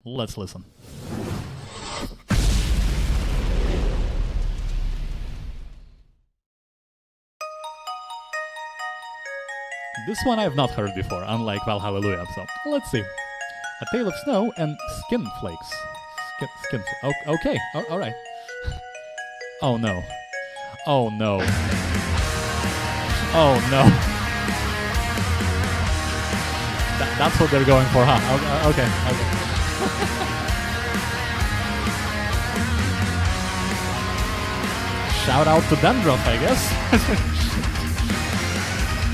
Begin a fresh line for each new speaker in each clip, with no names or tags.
Let's listen. This one I have not heard before, unlike Val Hallelujah, so let's see. A Tale of Snow and Skin Flakes. Okay, alright. Oh no. Oh no. Oh no. That's what they're going for, huh? Okay. Shout out to Dandruff, I guess.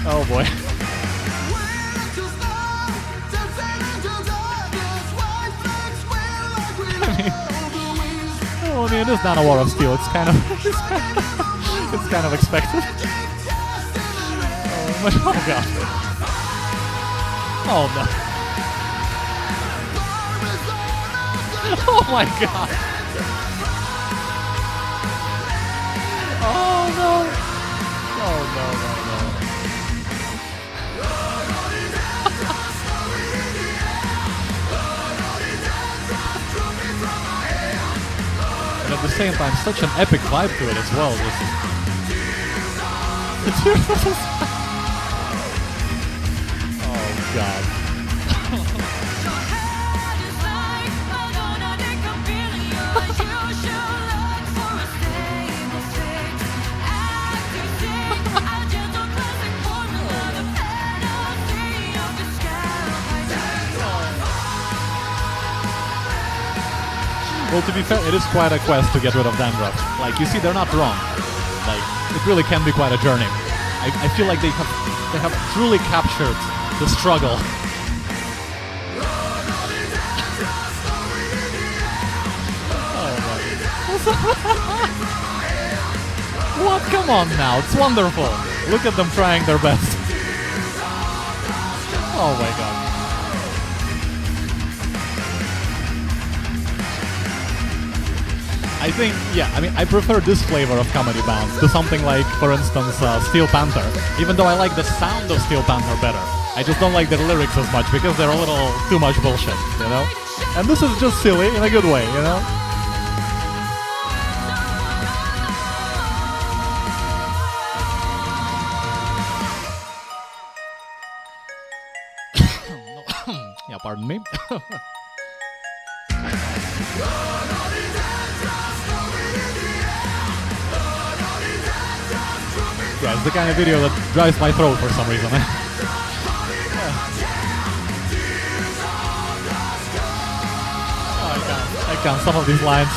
Oh boy. I mean, it is Nanowar of Steel. It's kind of, it's kind of expected. Oh god. Oh no. Oh my god. Oh no. Oh no. And at the same time, such an epic vibe to it as well. Oh god. Well, to be fair, it is quite a quest to get rid of dandruff. Like, you see, they're not wrong. Like, it really can be quite a journey. I feel like they have truly captured the struggle. What? Come on now, it's wonderful. Look at them trying their best. Oh my god. I think, yeah, I mean, I prefer this flavor of comedy bands to something like, for instance, Steel Panther. Even though I like the sound of Steel Panther better, I just don't like their lyrics as much because they're a little too much bullshit, you know? And this is just silly in a good way, you know? Yeah, pardon me. Yeah, it's the kind of video that dries my throat for some reason. Oh, I can't. Some of these lines.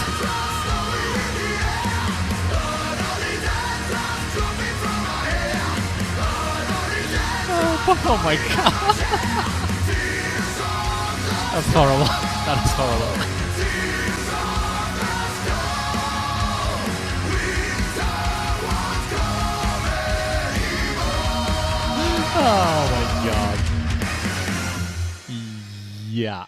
Oh my god. That's horrible. That is horrible. Oh my god. Yeah.